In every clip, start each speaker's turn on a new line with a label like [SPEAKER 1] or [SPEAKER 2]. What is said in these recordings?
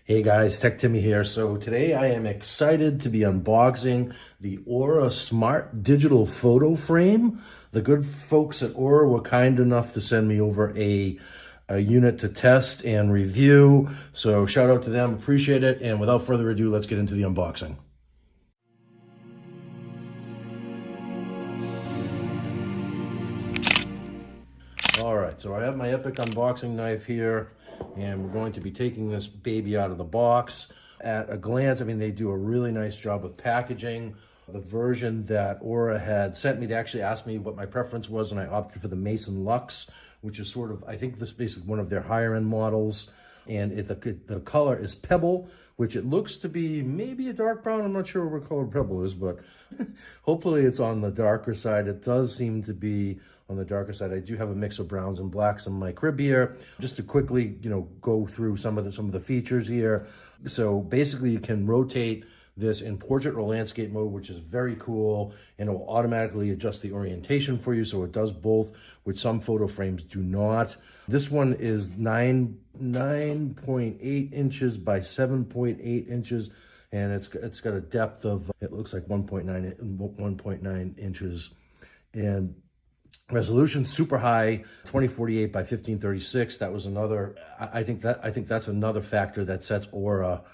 [SPEAKER 1] Hey guys, Tech Timmy here. So today I am excited to be unboxing the AURA Smart Digital Photo Frame. The good folks at AURA were kind enough to send me over a unit to test and review. So shout out to them, appreciate it. And without further ado, let's get into the unboxing. All right, so I have my Epic unboxing knife here, and we're going to be taking this baby out of the box. At a glance, I mean, they do a really nice job with packaging. The version that AURA had sent me, they actually asked me what my preference was, and I opted for the Mason Luxe, which is sort of, I think this is basically one of their higher end models. And the color is Pebble, which it looks to be maybe a dark brown. I'm not sure what color Pebble is, but hopefully it's on the darker side. It does seem to be on the darker side. I do have a mix of browns and blacks in my crib here. Just to quickly, go through some of the features here. So basically you can rotate this in portrait or landscape mode, which is very cool, and it will automatically adjust the orientation for you. So it does both, which some photo frames do not. This one is 9.8 inches by 7.8 inches, and it's got a depth of, it looks like 1.9 inches, and resolution super high, 2048 by 1536. That was another, I think that's another factor that sets AURA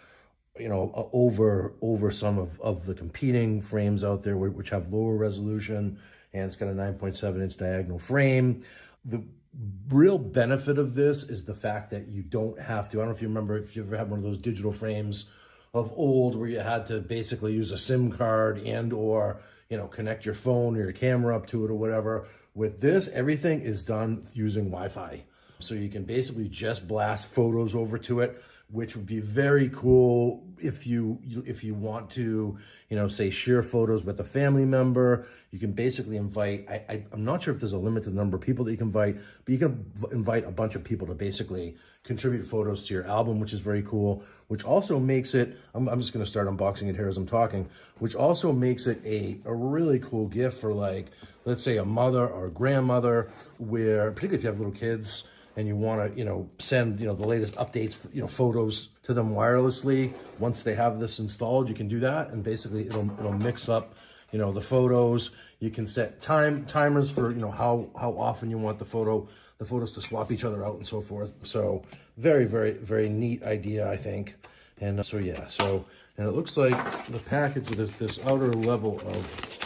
[SPEAKER 1] over some of the competing frames out there, which have lower resolution, and it's got a 9.7 inch diagonal frame. The real benefit of this is the fact that you don't have to, I don't know if you remember, if you ever had one of those digital frames of old where you had to basically use a SIM card and or connect your phone or your camera up to it or whatever. With this, everything is done using Wi-Fi. So you can basically just blast photos over to it, which would be very cool if you want to, say share photos with a family member. You can basically invite, I'm not sure if there's a limited number of people that you can invite, but you can invite a bunch of people to basically contribute photos to your album, which is very cool, which also makes it, I'm just gonna start unboxing it here as I'm talking, which also makes it a really cool gift for, like, let's say a mother or a grandmother, where, particularly if you have little kids, and you want to, send, the latest updates, photos to them wirelessly. Once they have this installed, you can do that, and basically it'll mix up, the photos. You can set timers for, how often you want the photos to swap each other out and so forth. So very, very, very neat idea, I think. And so yeah, and it looks like the package with this outer level of,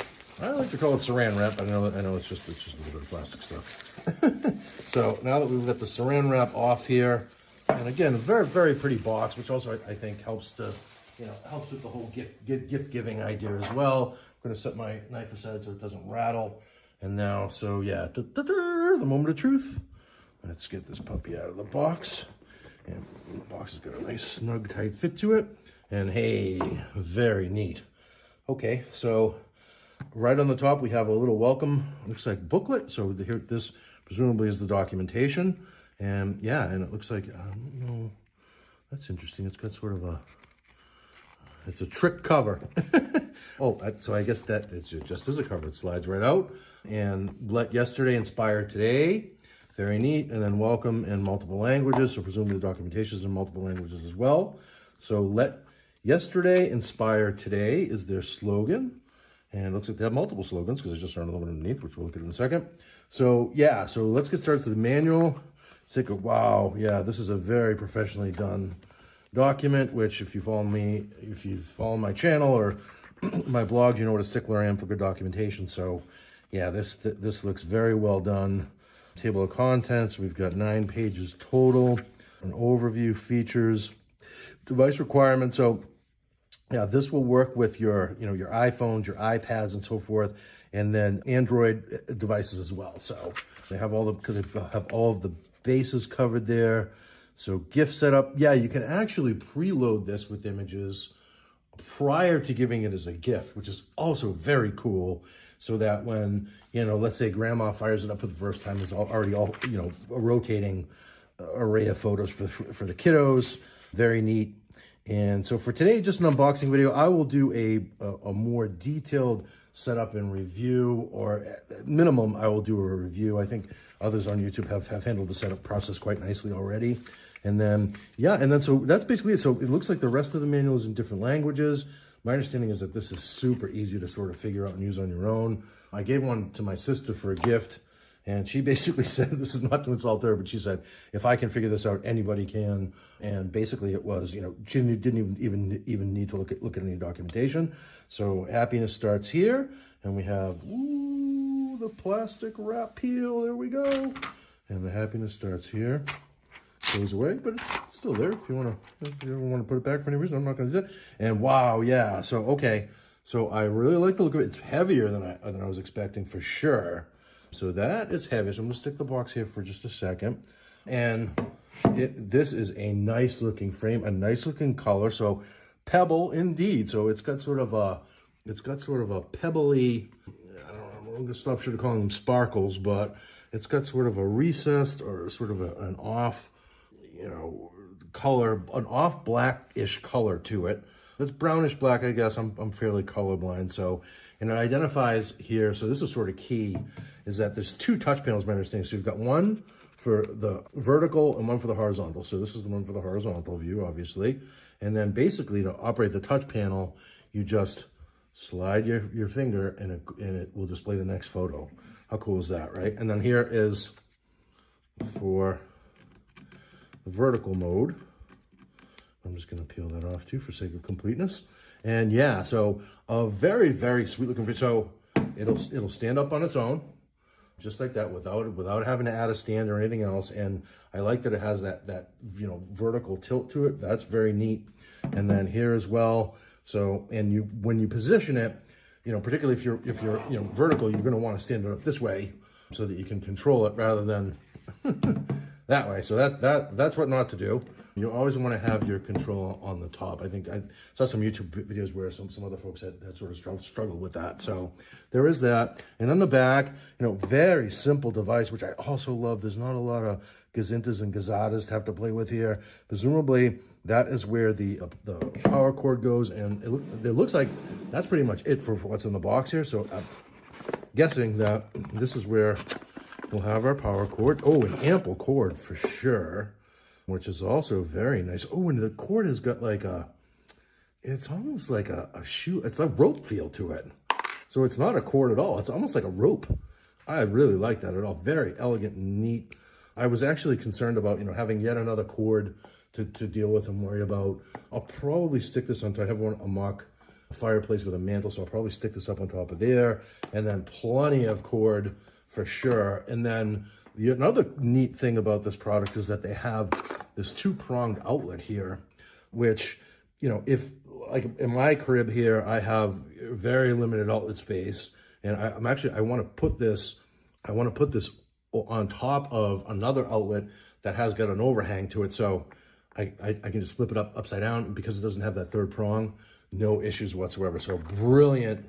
[SPEAKER 1] I like to call it saran wrap. I know it's just a little bit of plastic stuff. So now that we've got the saran wrap off here, and again, a very, very pretty box, which also I think helps to, helps with the whole gift giving idea as well. I'm going to set my knife aside so it doesn't rattle. And now, so yeah, the moment of truth. Let's get this puppy out of the box. And the box has got a nice snug, tight fit to it. And hey, very neat. Okay, so right on the top, we have a little welcome, looks like booklet. So here, this presumably is the documentation. And yeah, and it looks like, that's interesting. It's got sort of it's a trick cover. So I guess that it's just as a cover. It slides right out. And let yesterday inspire today. Very neat. And then welcome in multiple languages. So presumably the documentation is in multiple languages as well. So let yesterday inspire today is their slogan. And it looks like they have multiple slogans because there's just another one underneath, which we'll look at in a second. So yeah, so let's get started. So the manual, wow, yeah, this is a very professionally done document, which if you follow me, if you follow my channel or my blog, you know what a stickler I am for good documentation. So yeah, this looks very well done. Table of contents, we've got 9 pages total, an overview, features, device requirements. So yeah, this will work with your, your iPhones, your iPads, and so forth, and then Android devices as well. So they have because they have all of the bases covered there. So gift setup, yeah, you can actually preload this with images prior to giving it as a gift, which is also very cool. So that when, let's say grandma fires it up for the first time, there's already a rotating array of photos for the kiddos. Very neat. And so for today, just an unboxing video. I will do a more detailed setup and review, or at minimum, I will do a review. I think others on YouTube have handled the setup process quite nicely already. And then, yeah, and then so that's basically it. So it looks like the rest of the manual is in different languages. My understanding is that this is super easy to sort of figure out and use on your own. I gave one to my sister for a gift, and she basically said, this is not to insult her, but she said, if I can figure this out, anybody can. And basically it was, you know, she didn't even need to look at any documentation. So happiness starts here, and we have, ooh, the plastic wrap peel, there we go. And the happiness starts here, goes away, but it's still there if you want to, if you ever want to put it back for any reason. I'm not going to do that. And wow, yeah, so, okay. So I really like the look of it. It's heavier than I was expecting for sure. So that is heavy. So I'm gonna stick the box here for just a second. And this is a nice looking frame, a nice looking color. So pebble indeed. So it's got sort of a pebbly, I don't know, I'm gonna stop short of calling them sparkles, but it's got sort of a recessed or sort of an off, you know, color, an off blackish color to it. It's brownish black, I guess. I'm fairly colorblind, so, and it identifies here, so this is sort of key, is that there's two touch panels, my understanding. So you've got one for the vertical and one for the horizontal. So this is the one for the horizontal view, obviously. And then basically to operate the touch panel, you just slide your finger and it will display the next photo. How cool is that, right? And then here is for the vertical mode. I'm just going to peel that off too for sake of completeness. And yeah, so a very, very sweet looking video. So it'll stand up on its own, just like that, without having to add a stand or anything else. And I like that it has that you know, vertical tilt to it. That's very neat. And then here as well. So, and when you position it, you know, particularly if you're you know, vertical, you're going to want to stand it up this way so that you can control it rather than that way. So that's what not to do. You always want to have your control on the top. I think I saw some YouTube videos where some other folks had sort of struggled with that. So there is that. And on the back, you know, very simple device, which I also love. There's not a lot of gazintas and gazadas to have to play with here. Presumably, that is where the power cord goes. And it looks like that's pretty much it for what's in the box here. So I'm guessing that this is where we'll have our power cord. Oh, an ample cord for sure, which is also very nice. Oh, and the cord has got like it's almost like a shoe. It's a rope feel to it. So it's not a cord at all. It's almost like a rope. I really like that at all. Very elegant and neat. I was actually concerned about, you know, having yet another cord to deal with and worry about. I'll probably stick this on top. I have a mock fireplace with a mantle, so I'll probably stick this up on top of there. And then plenty of cord for sure. And then another neat thing about this product is that they have this two-pronged outlet here, which, you know, if like in my crib here, I have very limited outlet space, and I want to put this on top of another outlet that has got an overhang to it, so I can just flip it upside down, and because it doesn't have that third prong, no issues whatsoever. So brilliant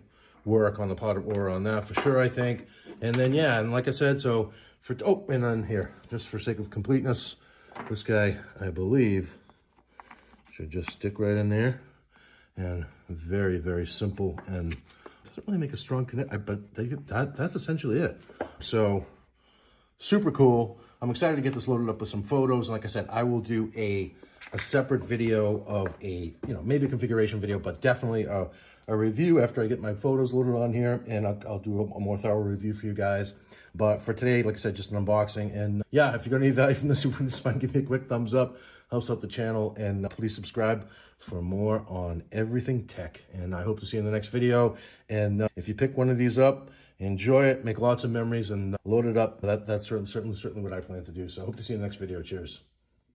[SPEAKER 1] work on the part of AURA on that for sure, I think. And then yeah, and like I said, so and then here, just for sake of completeness, this guy, I believe, should just stick right in there. And very, very simple, and doesn't really make a strong connect, but that's essentially it. So super cool. I'm excited to get this loaded up with some photos. Like I said, I will do a separate video of maybe a configuration video, but definitely a review after I get my photos loaded on here, and I'll do a more thorough review for you guys. But for today, like I said, just an unboxing. And yeah, if you're gonna need value from this, give me a quick thumbs up. Helps out the channel, and please subscribe for more on everything tech. And I hope to see you in the next video. And if you pick one of these up, enjoy it, make lots of memories, and load it up. That's certainly what I plan to do. So I hope to see you in the next video. Cheers.